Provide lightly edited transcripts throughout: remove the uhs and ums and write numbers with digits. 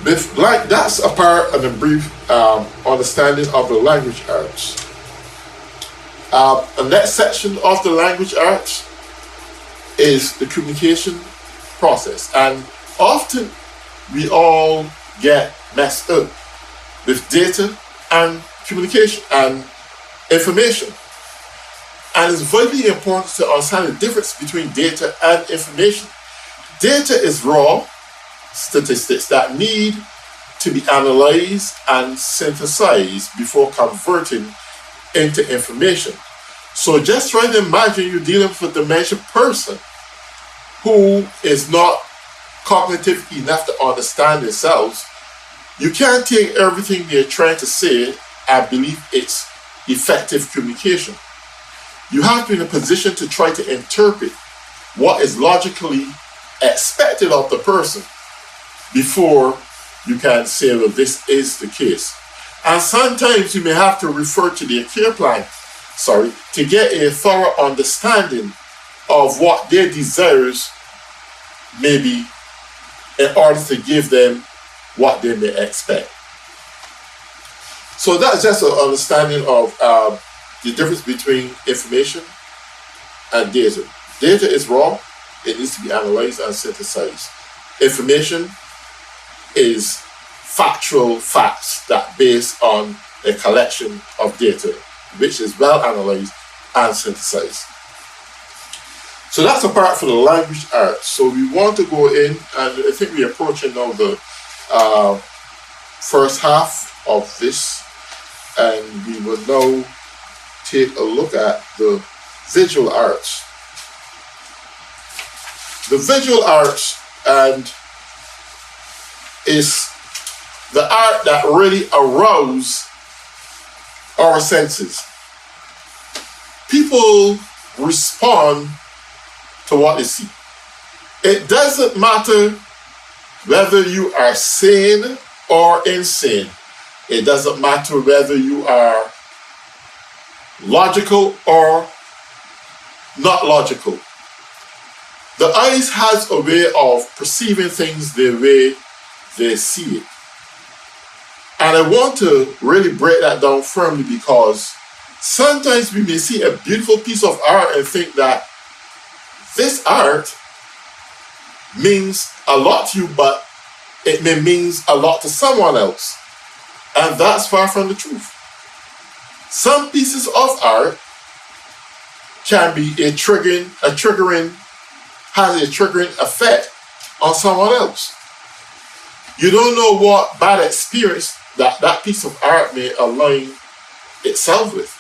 That's a part and a brief understanding of the language arts. The next section of the language arts is the communication process. And often we all get messed up with data and communication and information. And it's vitally important to understand the difference between data and information. Data is raw statistics that need to be analyzed and synthesized before converting into information. So just try to imagine you're dealing with a dementia person who is not cognitive enough to understand themselves. You can't take everything they're trying to say and believe it's effective communication. You have to be in a position to try to interpret what is logically expected of the person before you can say, well, this is the case. And sometimes you may have to refer to their care plan, to get a thorough understanding of what their desires may be in order to give them what they may expect. So that's just an understanding of the difference between information and data. Data is raw. It needs to be analyzed and synthesized. Information is factual facts that based on a collection of data, which is well analyzed and synthesized. So that's a part for the language arts. So we want to go in, and I think we're approaching now the first half of this, and we will now take a look at the visual arts. The visual arts is the art that really arouses our senses. People respond to what they see. It doesn't matter whether you are sane or insane. It doesn't matter whether you are logical or not logical. The eyes has a way of perceiving things the way they see it. And I want to really break that down firmly, because sometimes we may see a beautiful piece of art and think that this art means a lot to you, but it may mean a lot to someone else. And that's far from the truth. Some pieces of art can be has a triggering effect on someone else. You don't know what bad experience that piece of art may align itself with.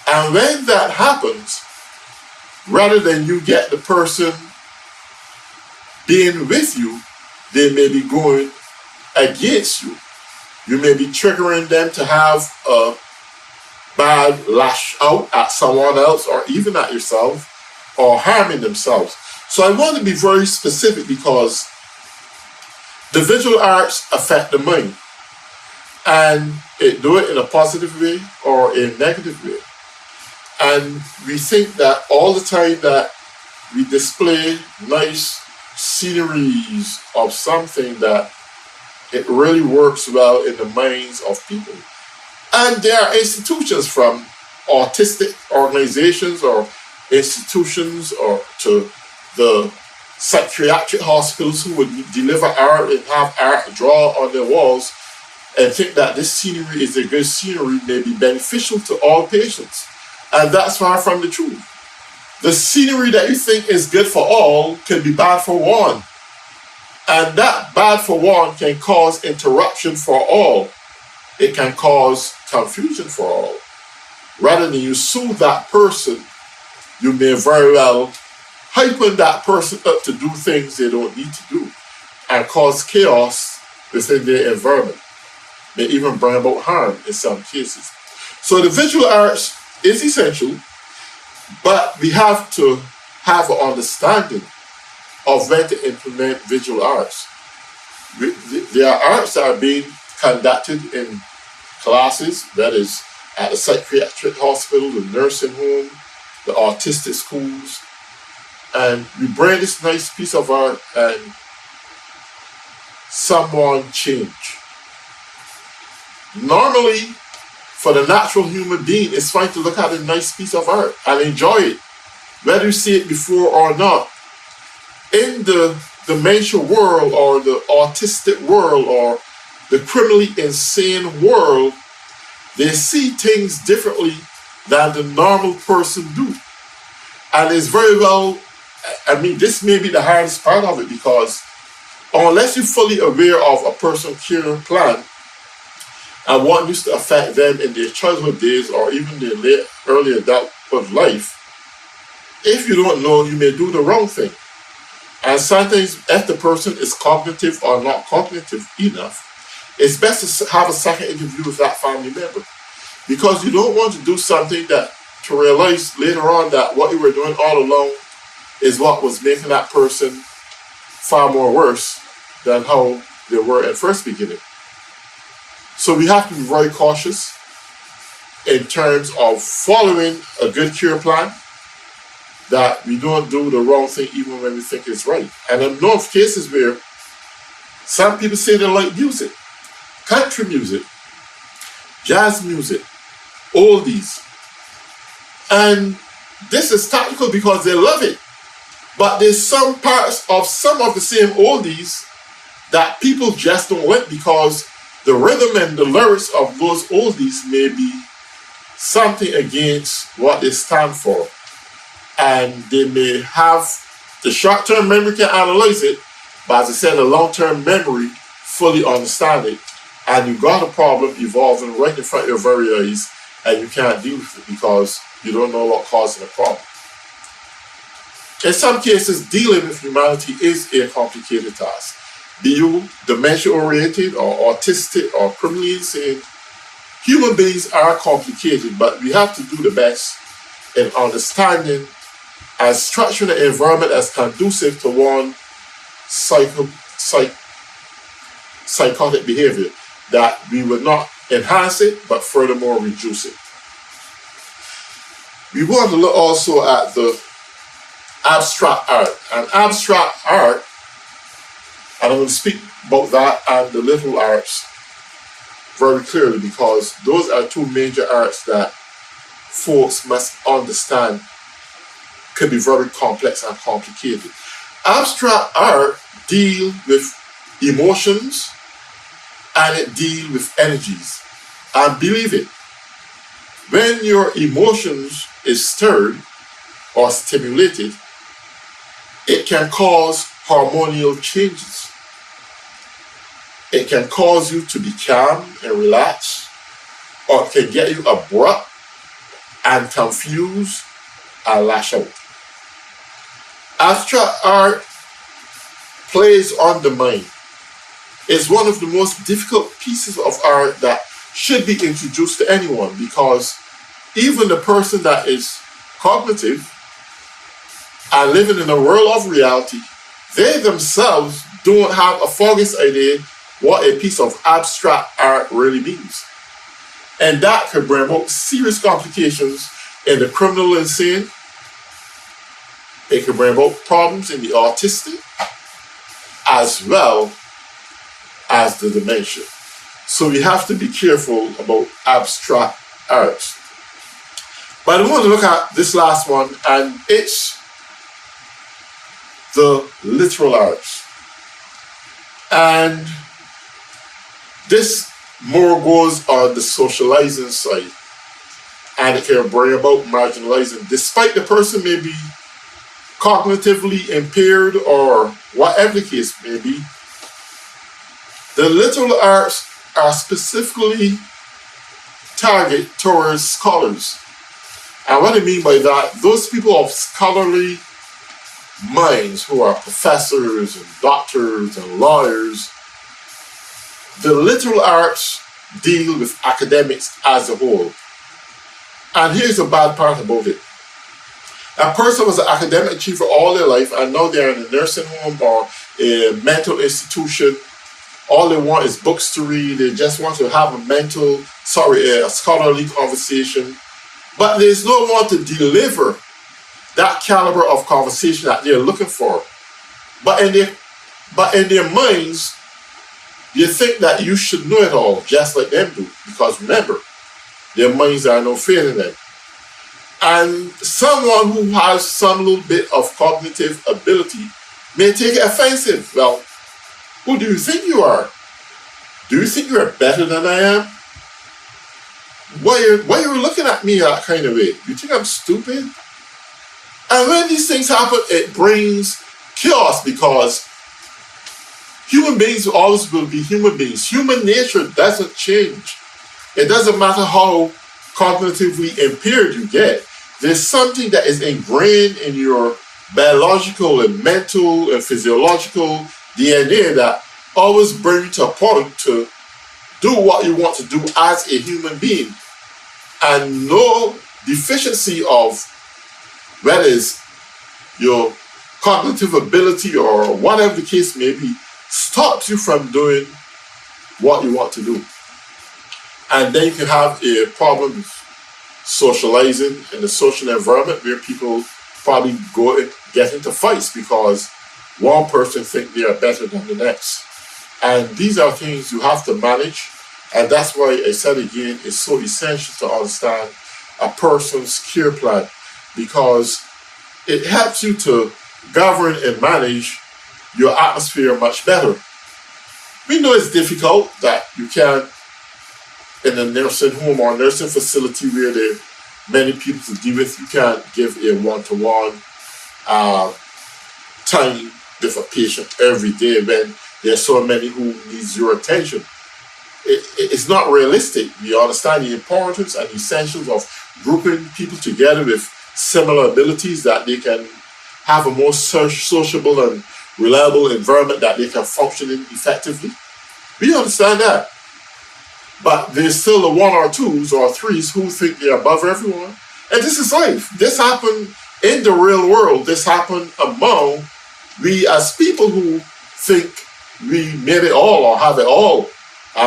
And when that happens, rather than you get the person being with you, they may be going against you. You may be triggering them to have a bad lash out at someone else or even at yourself, or harming themselves. So I want to be very specific, because the visual arts affect the mind, and it do it in a positive way or a negative way. And we think that all the time that we display nice sceneries of something, that it really works well in the minds of people. And there are institutions, from artistic organizations or institutions or to the psychiatric hospitals, who would deliver art and have art draw on their walls and think that this scenery is a good scenery, may be beneficial to all patients. And that's far from the truth. The scenery that you think is good for all can be bad for one. And that bad for one can cause interruption for all. It can cause confusion for all. Rather than you soothe that person, you may very well hypen that person up to do things they don't need to do and cause chaos within their environment. May even bring about harm in some cases. So the visual arts is essential, but we have to have an understanding of when to implement visual arts. There are arts that are being conducted in classes, that is at the psychiatric hospital, the nursing home, the autistic schools, and we bring this nice piece of art and someone change. Normally, for the natural human being, it's fine to look at a nice piece of art and enjoy it, whether you see it before or not. In the dementia world or the autistic world or the criminally insane world, they see things differently than the normal person do. And it's very well, I mean, this may be the hardest part of it, because unless you're fully aware of a person's care plan and what used to affect them in their childhood days or even their late, early adulthood life, if you don't know, you may do the wrong thing. And sometimes if the person is cognitive or not cognitive enough, it's best to have a second interview with that family member, because you don't want to do something that to realize later on that what you were doing all along is what was making that person far more worse than how they were at first beginning. So we have to be very cautious in terms of following a good care plan, that we don't do the wrong thing even when we think it's right. And I know of cases where some people say they like music, country music, jazz music, oldies. And this is tactical because they love it. But there's some parts of some of the same oldies that people just don't like, because the rhythm and the lyrics of those oldies may be something against what they stand for. And they may have the short-term memory can analyze it, but as I said, the long-term memory fully understand it. And you got a problem evolving right in front of your very eyes, and you can't deal with it because you don't know what causing the problem. In some cases, dealing with humanity is a complicated task. Be you dementia-oriented or autistic or criminally insane, human beings are complicated, but we have to do the best in understanding and structuring the environment as conducive to one psychotic behavior, that we would not enhance it, but furthermore reduce it. We want to look also at the abstract art. And abstract art, and I'm going to speak about that and the literal arts very clearly, because those are two major arts that folks must understand could be very complex and complicated. Abstract art deals with emotions and it deals with energies. And believe it, when your emotions is stirred or stimulated, it can cause hormonal changes. It can cause you to be calm and relaxed, or it can get you abrupt and confused and lash out. Abstract art plays on the mind. It's one of the most difficult pieces of art that should be introduced to anyone, because even the person that is cognitive and living in a world of reality, they themselves don't have a foggiest idea what a piece of abstract art really means. And that could bring about serious complications in the criminal insane. It could bring about problems in the autistic, as well as the dementia. So we have to be careful about abstract arts. But I want to look at this last one, and it's the literal arts. And this more goes on the socializing side, and it can bring about marginalizing, despite the person may be cognitively impaired or whatever the case may be. The literal arts are specifically targeted towards scholars. And what I mean by that, those people of scholarly minds who are professors and doctors and lawyers. The literal arts deal with academics as a whole. And here's the bad part about it. A person was an academic achiever all their life, and now they're in a nursing home or a mental institution. All they want is books to read. They just want to have a scholarly conversation. But there's no one to deliver that caliber of conversation that they're looking for. But in their minds, You think that you should know it all, just like them do, because remember, their minds are no failing them. And someone who has some little bit of cognitive ability may take it offensive. Well, who do you think you are? Do you think you're better than I am? Why are you looking at me that kind of way? You think I'm stupid? And when these things happen, it brings chaos, because human beings always will be human beings. Human nature doesn't change. It doesn't matter how cognitively impaired you get. There's something that is ingrained in your biological and mental and physiological DNA that always brings you to a point to do what you want to do as a human being. And no deficiency of whether it's your cognitive ability or whatever the case may be stops you from doing what you want to do. And then you can have a problem socializing in the social environment where people probably go and get into fights because one person thinks they are better than the next. And these are things you have to manage. And that's why I said again, it's so essential to understand a person's care plan, because it helps you to govern and manage your atmosphere much better. We know it's difficult that you can't, in a nursing home or nursing facility where there are many people to deal with, you can't give a one-to-one time with a patient every day when there are so many who need your attention. It's not realistic. We understand the importance and essentials of grouping people together with similar abilities that they can have a more sociable and reliable environment that they can function in effectively. We understand that. But there's still the one or twos or threes who think they're above everyone. And this is life. This happened in the real world. This happened among we as people who think we made it all or have it all.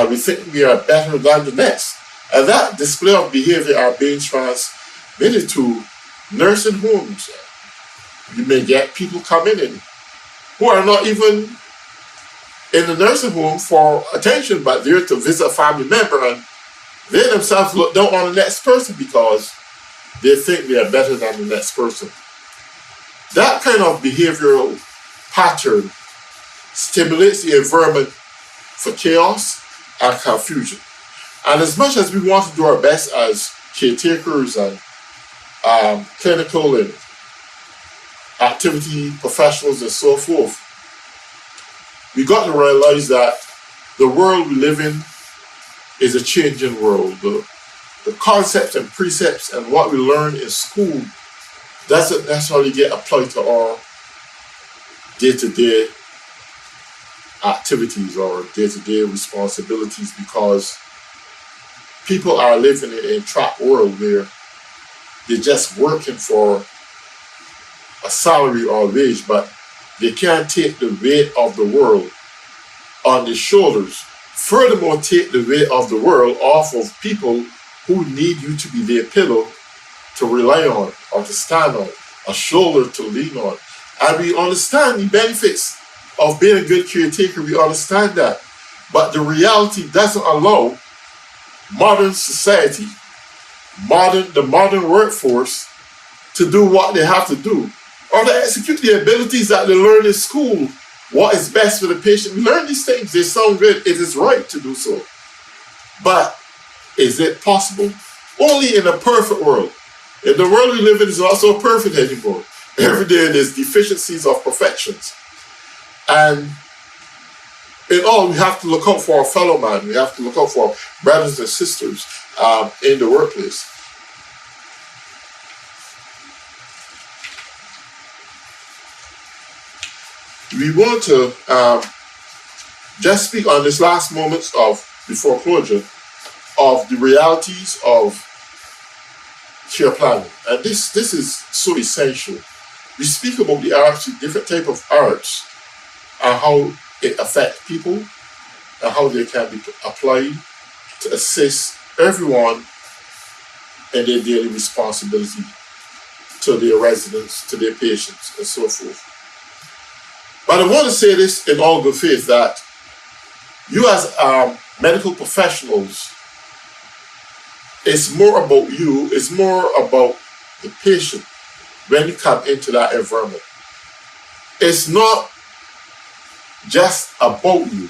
We think we are better than the next. And that display of behavior are being transmitted to nursing homes. You may get people coming in who are not even in the nursing home for attention, but they're to visit a family member, and they themselves look down on the next person because they think they are better than the next person. That kind of behavioral pattern stimulates the environment for chaos and confusion. And as much as we want to do our best as caretakers and clinical and activity professionals and so forth, we got to realize that the world we live in is a changing world. The concepts and precepts and what we learn in school doesn't necessarily get applied to our day-to-day activities or day-to-day responsibilities, because people are living in a trap world where they're just working for a salary or wage, but they can't take the weight of the world on their shoulders. Furthermore, take the weight of the world off of people who need you to be their pillow to rely on or to stand on, a shoulder to lean on. And we understand the benefits of being a good caretaker. We understand that. But the reality doesn't allow modern society, the modern workforce, to do what they have to do, or to execute the abilities that they learn in school. What is best for the patient? We learn these things. They sound good. It is right to do so. But is it possible? Only in a perfect world. And the world we live in is not so perfect anymore. Every day there's deficiencies of perfections. And in all, we have to look out for our fellow man. We have to look out for brothers and sisters in the workplace. We want to just speak on this last moments of before closure of the realities of care planning. And this is so essential. We speak about the arts, the different type of arts, and how it affects people and how they can be applied to assist everyone in their daily responsibility to their residents, to their patients, and so forth. But I want to say this in all good faith, that You as medical professionals, it's more about you, it's more about the patient when you come into that environment. It's not just about you.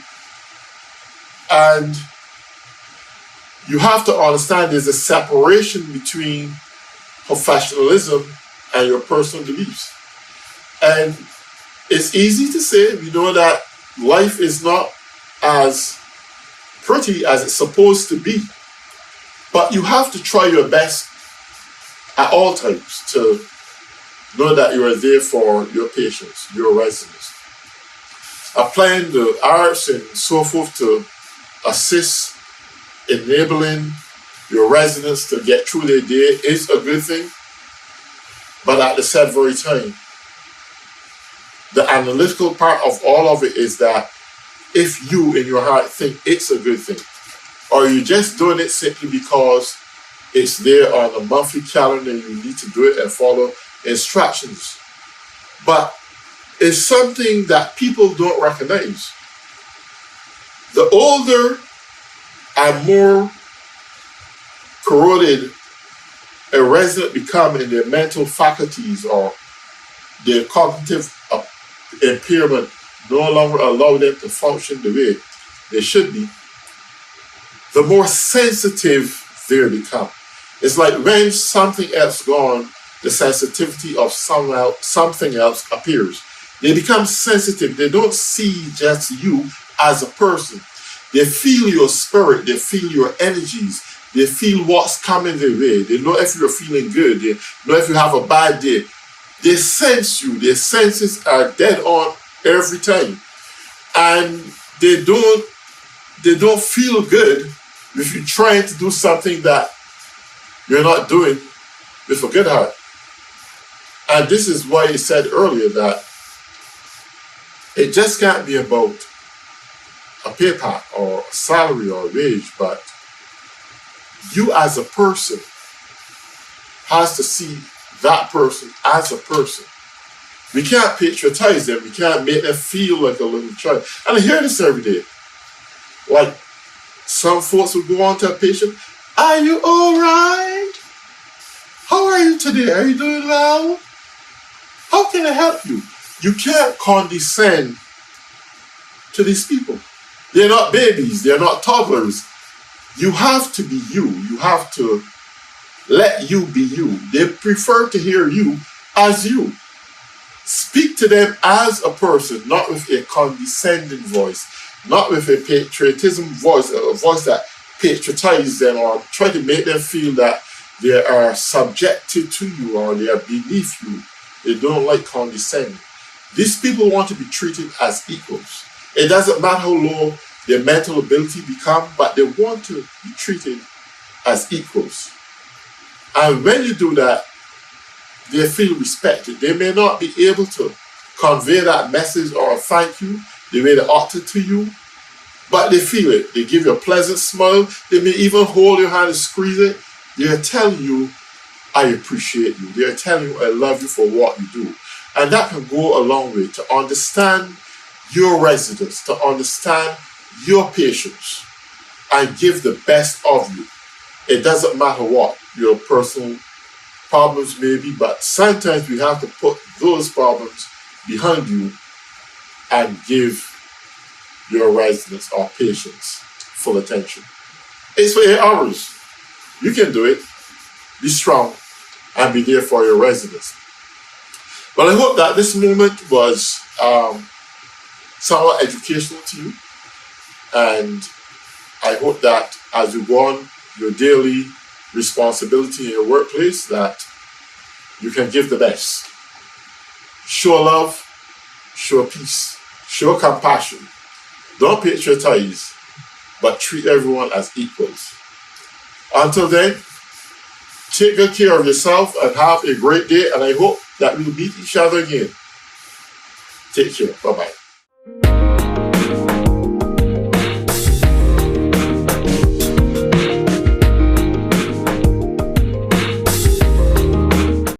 And you have to understand there's a separation between professionalism and your personal beliefs. And it's easy to say, we know that life is not as pretty as it's supposed to be. But you have to try your best at all times to know that you are there for your patients, your residents. Applying the arts and so forth to assist, enabling your residents to get through their day is a good thing. But at the same very time, the analytical part of all of it is that if you in your heart think it's a good thing, or you're just doing it simply because it's there on a monthly calendar and you need to do it and follow instructions. But it's something that people don't recognize. The older and more corroded a resident become in their mental faculties or their cognitive impairment no longer allow them to function the way they should be, the more sensitive they become. It's like when something else gone, the sensitivity of something else appears. They become sensitive. They don't see just you as a person. They feel your spirit. They feel your energies. They feel what's coming their way. They know if you're feeling good. They know if you have a bad day. They sense you. Their senses are dead on every time. And they don't feel good if you're trying to do something that you're not doing with a good heart. And this is why I said earlier that it just can't be about a pay pack or a salary or a wage, but you as a person has to see that person as a person. We can't patronize them. We can't make them feel like a little child. And I hear this every day. Like some folks will go on to a patient, "Are you all right? How are you today? Are you doing well? How can I help you?" You can't condescend to these people. They're not babies. They're not toddlers. You have to be you. You have to let you be you. They prefer to hear you as you. Speak to them as a person, not with a condescending voice, not with a patriotism voice, a voice that patronizes them or try to make them feel that they are subjected to you or they are beneath you. They don't like condescending. These people want to be treated as equals. It doesn't matter how low their mental ability become, but they want to be treated as equals. And when you do that, they feel respected. They may not be able to convey that message or thank you the way they ought to you, but they feel it. They give you a pleasant smile. They may even hold your hand and squeeze it. They are telling you, "I appreciate you." They are telling you, "I love you for what you do." And that can go a long way to understand your residents, to understand your patients, and give the best of you. It doesn't matter what your personal problems may be, but sometimes we have to put those problems behind you and give your residents or patients full attention. It's for 8 hours. You can do it. Be strong and be there for your residents. Well, I hope that this moment was somewhat educational to you. And I hope that as you go on your daily responsibility in your workplace, that you can give the best. Show love, show peace, show compassion. Don't patronize, but treat everyone as equals. Until then, take good care of yourself and have a great day, and I hope that we'll meet each other again. Take care. Bye-bye.